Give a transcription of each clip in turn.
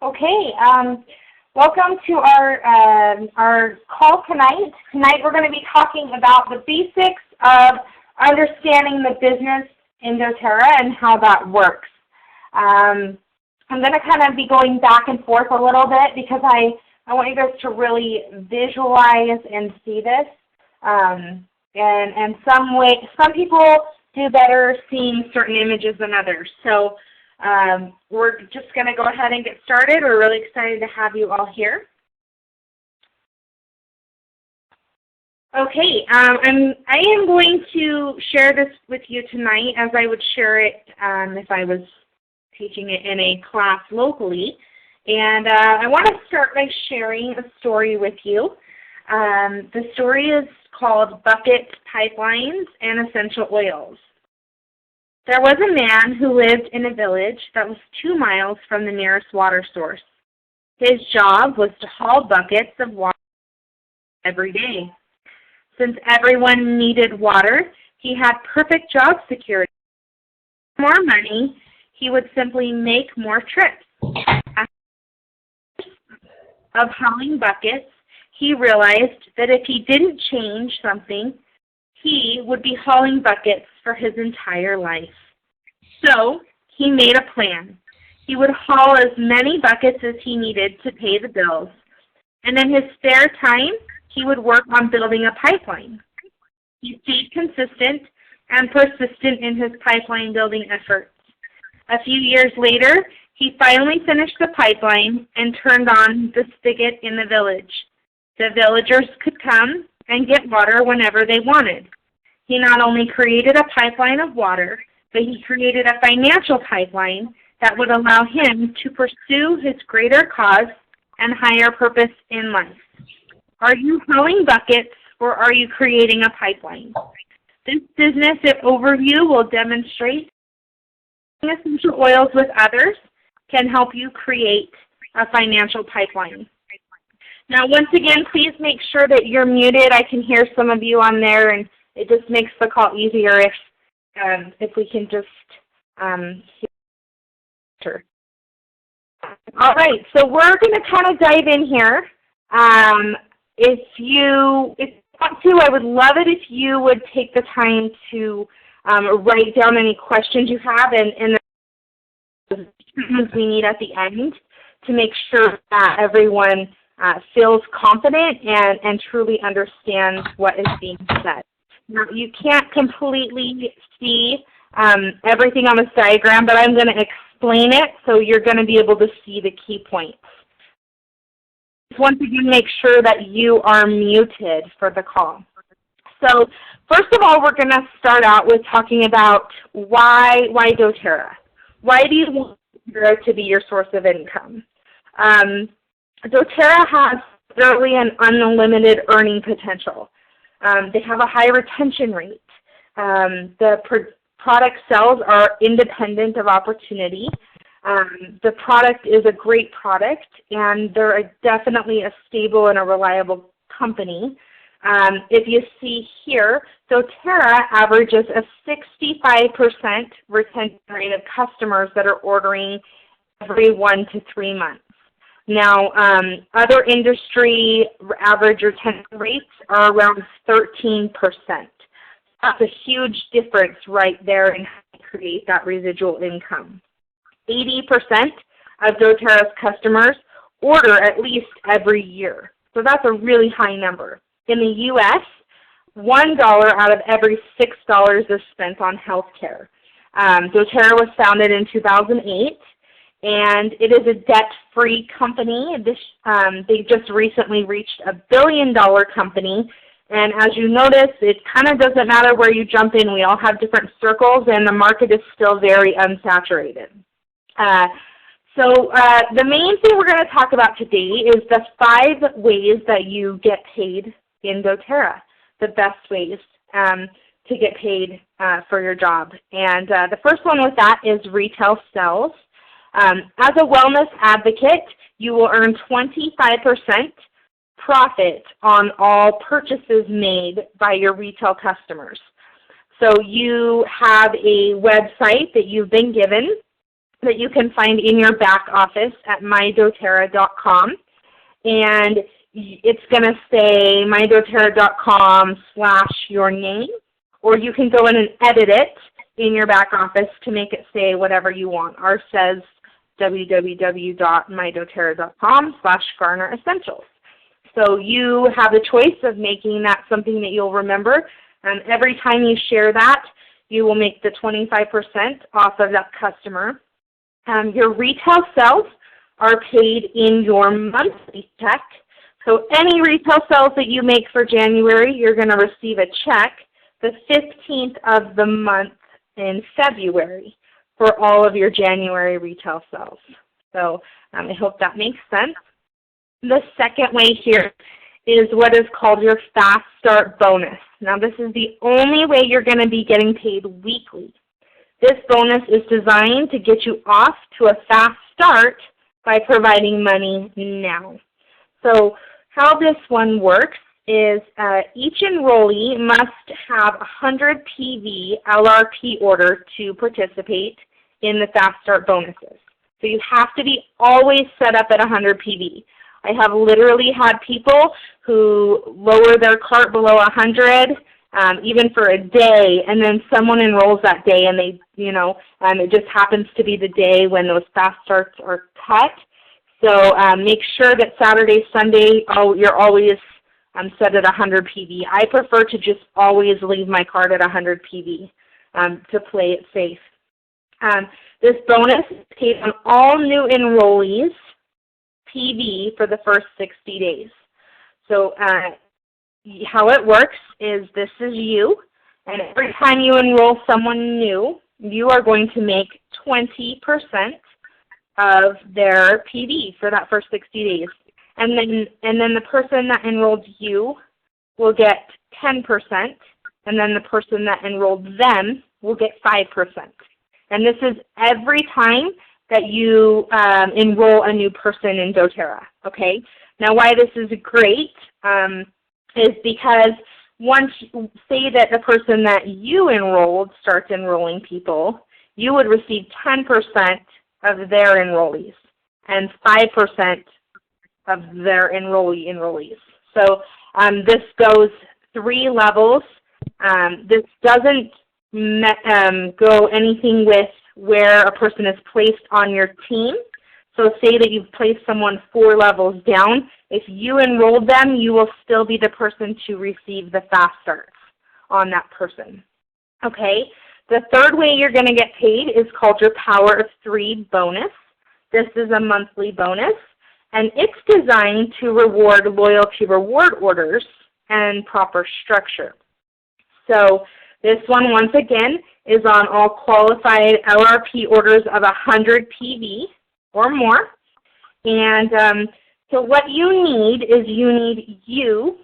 Okay, welcome to our call tonight. Tonight we're going to be talking about the basics of understanding the business in doTERRA and how that works. I'm going to kind of be going back and forth a little bit because I want you guys to really visualize and see this. And some people do better seeing certain images than others. So we're just going to go ahead and get started. We're really excited to have you all here. Okay, I am going to share this with you tonight as I would share it if I was teaching it in a class locally. And I want to start by sharing a story with you. The story is called Bucket Pipelines and Essential Oils. There was a man who lived in a village that was 2 miles from the nearest water source. His job was to haul buckets of water every day. Since everyone needed water, he had perfect job security. For more money, he would simply make more trips. After years of hauling buckets, he realized that if he didn't change something, he would be hauling buckets for his entire life. So he made a plan. He would haul as many buckets as he needed to pay the bills. And in his spare time, he would work on building a pipeline. He stayed consistent and persistent in his pipeline building efforts. A few years later, he finally finished the pipeline and turned on the spigot in the village. The villagers could come and get water whenever they wanted. He not only created a pipeline of water, but he created a financial pipeline that would allow him to pursue his greater cause and higher purpose in life. Are you hauling buckets or are you creating a pipeline? This business overview will demonstrate how essential oils with others can help you create a financial pipeline. Now, once again, please make sure that you're muted. I can hear some of you on there, and it just makes the call easier if we can just hear. All right, so we're going to kind of dive in here. If you want to, I would love it if you would take the time to write down any questions you have and the we need at the end to make sure that everyone feels confident and truly understands what is being said. Now, you can't completely see everything on this diagram, but I'm going to explain it so you're going to be able to see the key points. Once again, make sure that you are muted for the call. So first of all, we're going to start out with talking about why doTERRA. Why do you want doTERRA to be your source of income? doTERRA has literally an unlimited earning potential. They have a high retention rate. The product sales are independent of opportunity. The product is a great product, and they're definitely a stable and a reliable company. If you see here, doTERRA averages a 65% retention rate of customers that are ordering every 1 to 3 months. Now, other industry average retention rates are around 13%. That's a huge difference right there in how to create that residual income. 80% of doTERRA's customers order at least every year. So that's a really high number. In the U.S., $1 out of every $6 is spent on health care. doTERRA was founded in 2008. And it is a debt-free company. They just recently reached $1 billion company. And as you notice, it kind of doesn't matter where you jump in. We all have different circles, and the market is still very unsaturated. So the main thing we're going to talk about today is the 5 ways that you get paid in doTERRA, the best ways to get paid for your job. And the first one with that is retail sales. As a wellness advocate, you will earn 25% profit on all purchases made by your retail customers. So you have a website that you've been given, that you can find in your back office at mydoterra.com. And it's going to say mydoterra.com/your name, or you can go in and edit it in your back office to make it say whatever you want. Ours says www.mydoterra.com/Garner Essentials. So you have the choice of making that something that you'll remember. And every time you share that, you will make the 25% off of that customer. Your retail sales are paid in your monthly check. So any retail sales that you make for January, you're going to receive a check the 15th of the month in February for all of your January retail sales. So I hope that makes sense. The second way here is what is called your Fast Start bonus. Now this is the only way you're going to be getting paid weekly. This bonus is designed to get you off to a fast start by providing money now. So how this one works is each enrollee must have 100 PV LRP order to participate in the Fast Start bonuses. So you have to be always set up at 100 PV. I have literally had people who lower their cart below 100 even for a day, and then someone enrolls that day, and they, it just happens to be the day when those fast starts are cut. So make sure that Saturday, Sunday, you're always set at 100 PV. I prefer to just always leave my cart at 100 PV to play it safe. This bonus is paid on all new enrollees PV for the first 60 days. So how it works is this is you, and every time you enroll someone new, you are going to make 20% of their PV for that first 60 days. And then the person that enrolled you will get 10%, and then the person that enrolled them will get 5%. And this is every time that you enroll a new person in doTERRA, okay? Now why this is great is because once, say that the person that you enrolled starts enrolling people, you would receive 10% of their enrollees and 5% of their enrollees. So this goes 3 levels. This doesn't go anything with where a person is placed on your team. So say that you've placed someone 4 levels down. If you enrolled them, you will still be the person to receive the fast starts on that person. Okay? The third way you're going to get paid is called your Power of 3 bonus. This is a monthly bonus, and it's designed to reward loyalty reward orders and proper structure. So this one, once again, is on all qualified LRP orders of 100 PV or more. And so what you need is you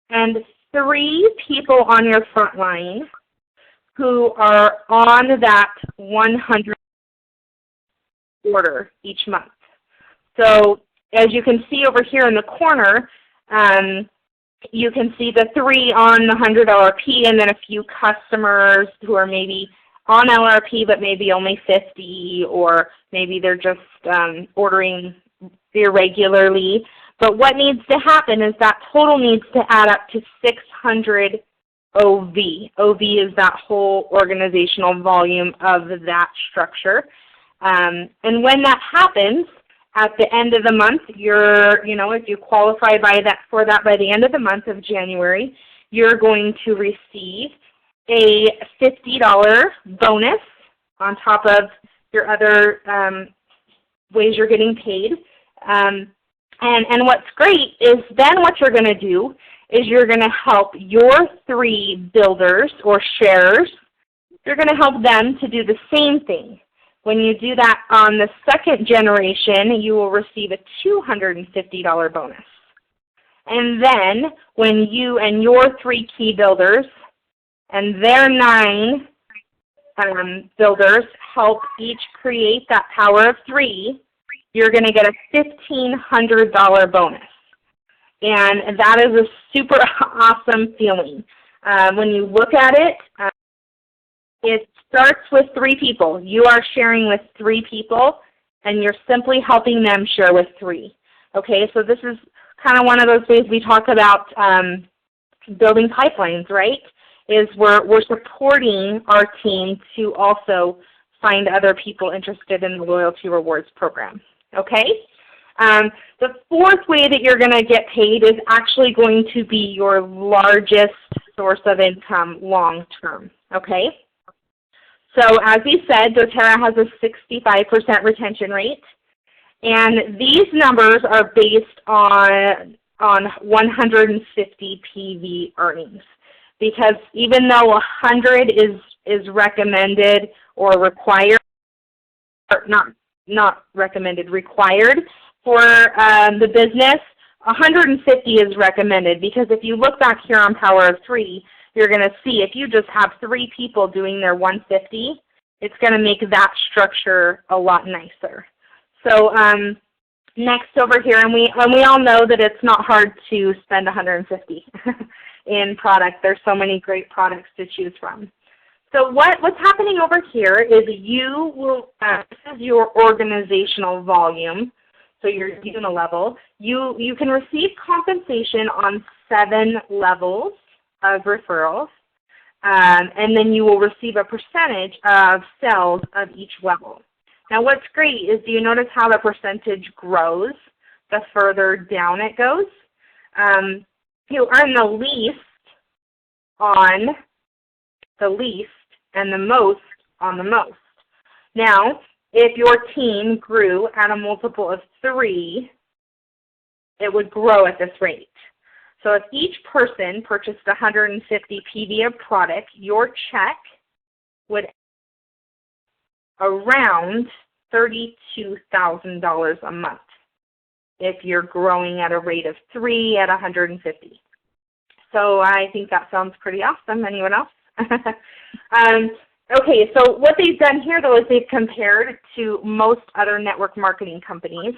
and 3 people on your front line who are on that 100 order each month. So as you can see over here in the corner, you can see the 3 on the 100 LRP, and then a few customers who are maybe on LRP but maybe only 50, or maybe they're just ordering irregularly. But what needs to happen is that total needs to add up to 600 OV. OV is that whole organizational volume of that structure. And when that happens, at the end of the month, if you qualify for that by the end of the month of January, you're going to receive a $50 bonus on top of your other ways you're getting paid. And what's great is then what you're going to do is you're going to help your 3 builders or sharers. You're going to help them to do the same thing. When you do that on the second generation, you will receive a $250 bonus. And then when you and your 3 key builders and their 9 builders help each create that Power of 3, you're going to get a $1,500 bonus. And that is a super awesome feeling. When you look at it, It starts with 3 people. You are sharing with 3 people, and you're simply helping them share with 3. Okay, so this is kind of one of those ways we talk about building pipelines, right? Is we're supporting our team to also find other people interested in the Loyalty Rewards program. Okay? The 4th way that you're going to get paid is actually going to be your largest source of income long term. Okay? So as we said, doTERRA has a 65% retention rate, and these numbers are based on 150 PV earnings. Because even though 100 is recommended or required, or not recommended, required for the business, 150 is recommended, because if you look back here on Power of 3, you're going to see if you just have 3 people doing their 150, it's going to make that structure a lot nicer. So next over here, and we all know that it's not hard to spend 150 in product. There's so many great products to choose from. So what's happening over here is you will, this is your organizational volume, so your unilevel. You can receive compensation on 7 levels of referrals, and then you will receive a percentage of sales of each level. Now what's great is, do you notice how the percentage grows the further down it goes? You earn the least on the least and the most on the most. Now, if your team grew at a multiple of 3, it would grow at this rate. So if each person purchased 150 PV of product, your check would around $32,000 a month if you're growing at a rate of 3 at 150. So I think that sounds pretty awesome. Anyone else? Okay, so what they've done here, though, is they've compared to most other network marketing companies.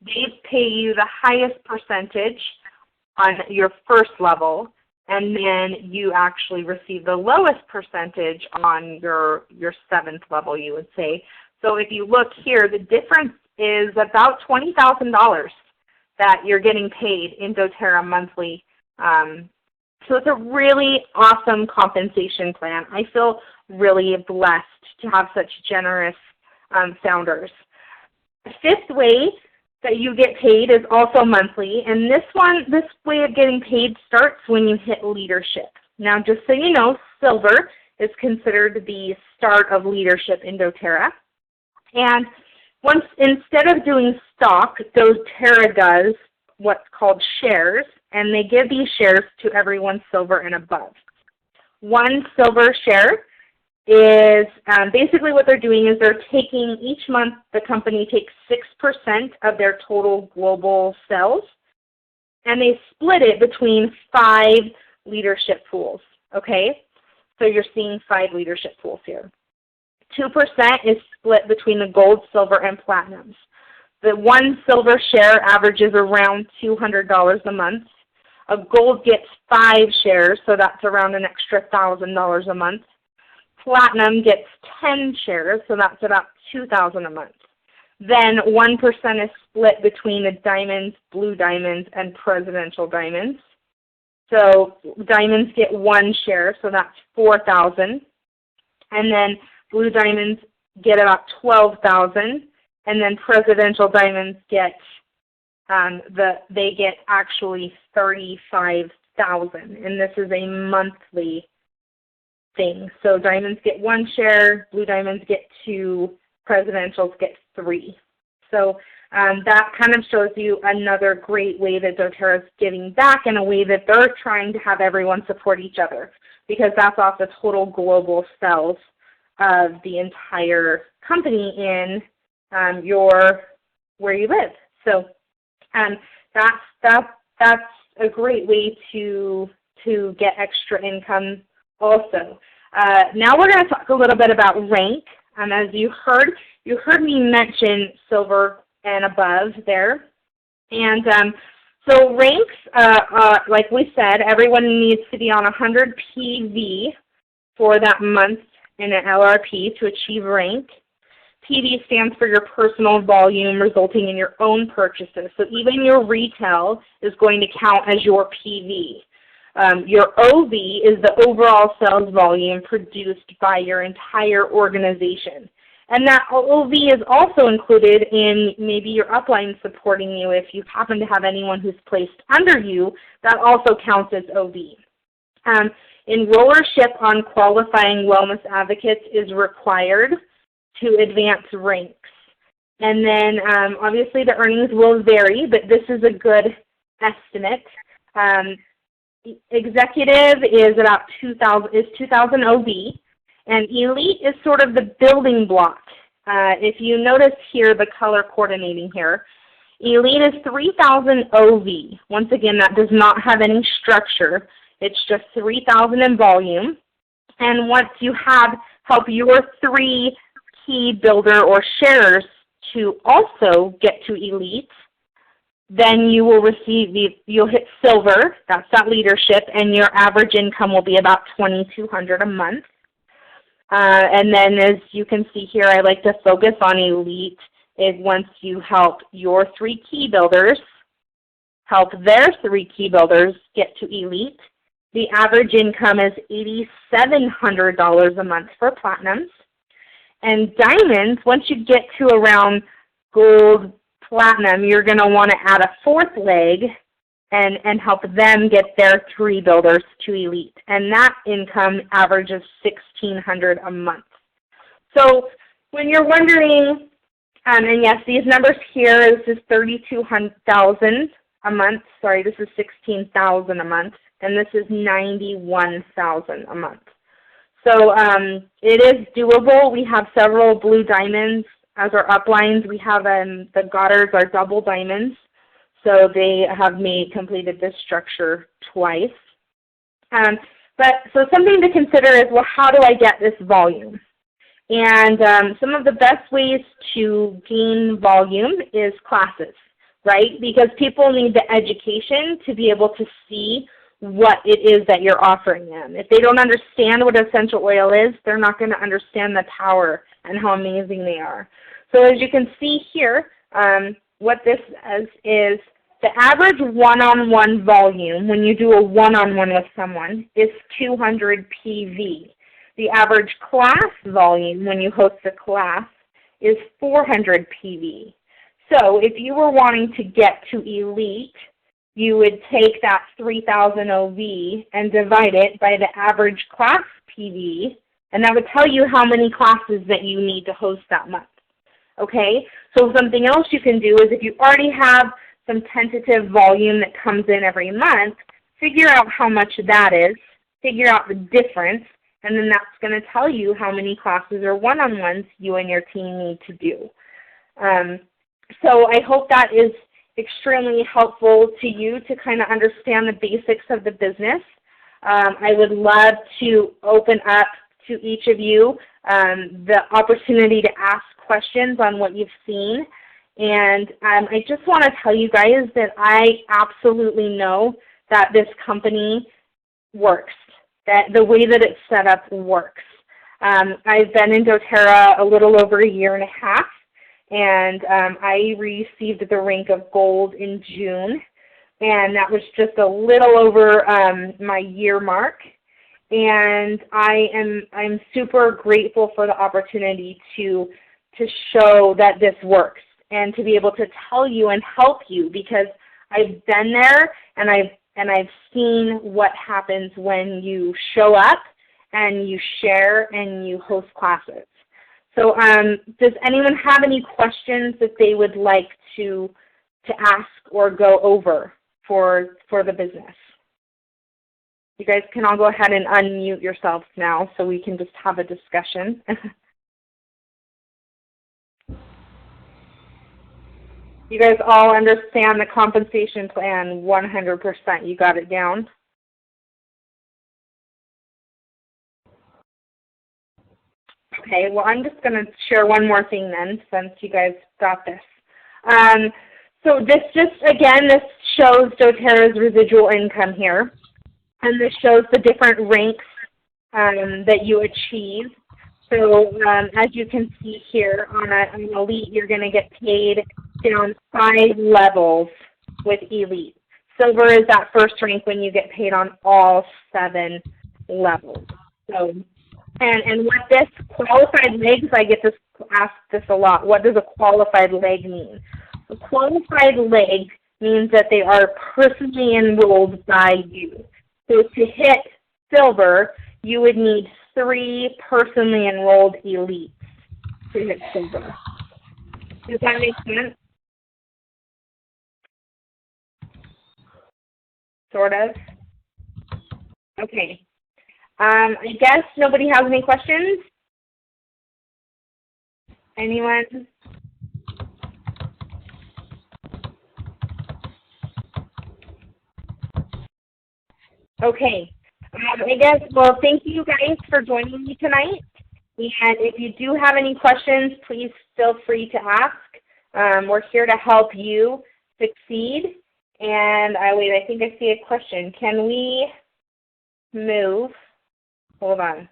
They pay you the highest percentage on your first level, and then you actually receive the lowest percentage on your 7th level, you would say. So if you look here, the difference is about $20,000 that you're getting paid in doTERRA monthly. So it's a really awesome compensation plan. I feel really blessed to have such generous founders. The 5th way that you get paid is also monthly, and this way of getting paid starts when you hit leadership. Now, just so you know, silver is considered the start of leadership in doTERRA. And instead of doing stock, doTERRA does what's called shares, and they give these shares to everyone silver and above. 1 silver share is basically what they're doing is they're taking, each month the company takes 6% of their total global sales, and they split it between 5 leadership pools. Okay? So you're seeing 5 leadership pools here. 2% is split between the gold, silver, and platinums. The 1 silver share averages around $200 a month. A gold gets 5 shares, so that's around an extra $1,000 a month. Platinum gets 10 shares, so that's about $2,000 a month. Then 1% is split between the diamonds, blue diamonds, and presidential diamonds. So diamonds get 1 share, so that's $4,000. And then blue diamonds get about $12,000. And then presidential diamonds get they get actually $35,000, and this is a monthly thing. So diamonds get 1 share, blue diamonds get 2, presidentials get 3. So that kind of shows you another great way that doTERRA is giving back, in a way that they're trying to have everyone support each other, because that's off the total global sales of the entire company in where you live. So that's a great way to get extra income also. Now we're going to talk a little bit about rank. As you heard me mention silver and above there. And so ranks, like we said, everyone needs to be on 100 PV for that month in an LRP to achieve rank. PV stands for your personal volume resulting in your own purchases. So even your retail is going to count as your PV. Your OV is the overall sales volume produced by your entire organization. And that OV is also included in maybe your upline supporting you. If you happen to have anyone who's placed under you, that also counts as OV. Enrollership on qualifying wellness advocates is required to advance ranks. And then obviously the earnings will vary, but this is a good estimate. Executive is about 2,000 OV, and Elite is sort of the building block. If you notice here the color coordinating here, Elite is 3,000 OV. Once again, that does not have any structure. It's just 3,000 in volume. And once you help your 3 key builder or sharers to also get to Elite, then you will you'll hit silver, that's that leadership, and your average income will be about $2,200 a month. And then as you can see here, I like to focus on Elite is once you help your 3 key builders, help their 3 key builders get to Elite. The average income is $8,700 a month for platinums. And diamonds, once you get to around gold, platinum, you're going to want to add a 4th leg and help them get their 3 builders to Elite. And that income averages $1,600 a month. So when you're wondering, and yes, these numbers here, this is $32,000 a month. Sorry, this is $16,000 a month. And this is $91,000 a month. So it is doable. We have several blue diamonds as our uplines. We have the Goddards are double diamonds. So they have completed this structure twice. So something to consider is, well, how do I get this volume? And some of the best ways to gain volume is classes, right? Because people need the education to be able to see what it is that you're offering them. If they don't understand what essential oil is, they're not going to understand the power and how amazing they are. So as you can see here, what this is the average one-on-one volume when you do a one-on-one with someone is 200 PV. The average class volume when you host a class is 400 PV. So if you were wanting to get to Elite, you would take that 3,000 OV and divide it by the average class PV, and that would tell you how many classes that you need to host that month. Okay? So something else you can do is if you already have some tentative volume that comes in every month, figure out how much that is, figure out the difference, and then that's going to tell you how many classes or one-on-ones you and your team need to do. So I hope that is extremely helpful to you to kind of understand the basics of the business. I would love to open up to each of you the opportunity to ask questions on what you've seen. And I just want to tell you guys that I absolutely know that this company works, that the way that it's set up works. I've been in doTERRA a little over a year and a half. And I received the rank of gold in June, and that was just a little over my year mark. And I'm super grateful for the opportunity to show that this works and to be able to tell you and help you, because I've been there and I've seen what happens when you show up and you share and you host classes. So does anyone have any questions that they would like to ask or go over for the business? You guys can all go ahead and unmute yourselves now so we can just have a discussion. You guys all understand the compensation plan 100%. You got it down? Okay, well, I'm just going to share one more thing then, since you guys got this. So this this shows doTERRA's residual income here. And this shows the different ranks that you achieve So as you can see here, on an Elite, you're going to get paid down 5 levels with Elite. Silver is that first rank when you get paid on all 7 levels. So, and what this qualified legs, I get this asked this a lot. What does a qualified leg mean? A qualified leg means that they are personally enrolled by you. So to hit silver, you would need 3 personally enrolled elites to hit silver. Does that make sense? Sort of? Okay. I guess nobody has any questions? Anyone? Okay. I guess, well, thank you guys for joining me tonight. And if you do have any questions, please feel free to ask. We're here to help you succeed. And wait, I think I see a question. Can we move? Hold on.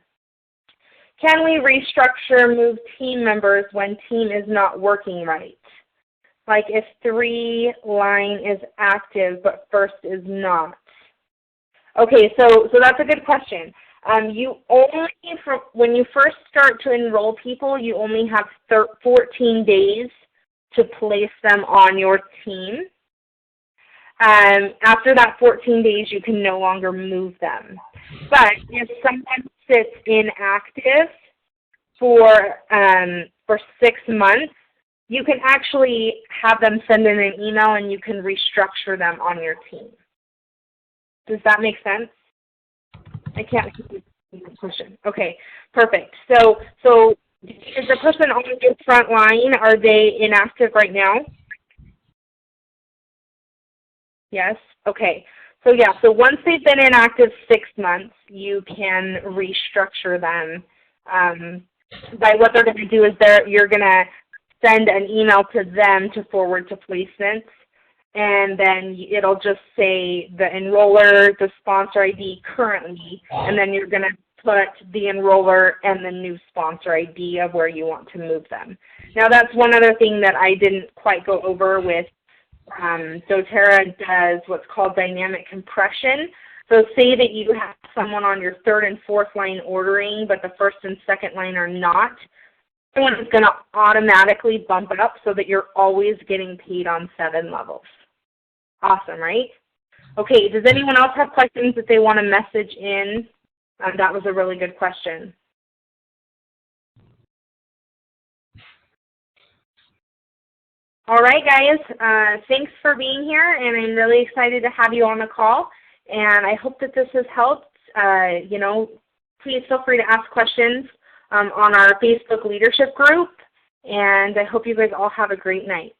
Can we restructure, move team members when team is not working right? Like if 3 line is active but first is not. Okay, so that's a good question. You only, when you first start to enroll people, you only have 14 days to place them on your team. After that 14 days, you can no longer move them. But if someone sits inactive for 6 months, you can actually have them send in an email and you can restructure them on your team. Does that make sense? I can't hear the question. Okay, perfect. So is the person on your front line, are they inactive right now? Yes? Okay. So yeah, so once they've been inactive 6 months, you can restructure them. By what they're going to do is you're going to send an email to them to forward to placements. And then it'll just say the enroller, the sponsor ID currently, and then you're going to put the enroller and the new sponsor ID of where you want to move them. Now that's one other thing that I didn't quite go over with doTERRA does what's called dynamic compression. So say that you have someone on your 3rd and 4th line ordering, but the 1st and 2nd line are not. Someone is going to automatically bump it up so that you're always getting paid on 7 levels. Awesome, right? Okay, does anyone else have questions that they want to message in? That was a really good question. All right, guys, thanks for being here, and I'm really excited to have you on the call, and I hope that this has helped. Please feel free to ask questions on our Facebook leadership group, and I hope you guys all have a great night.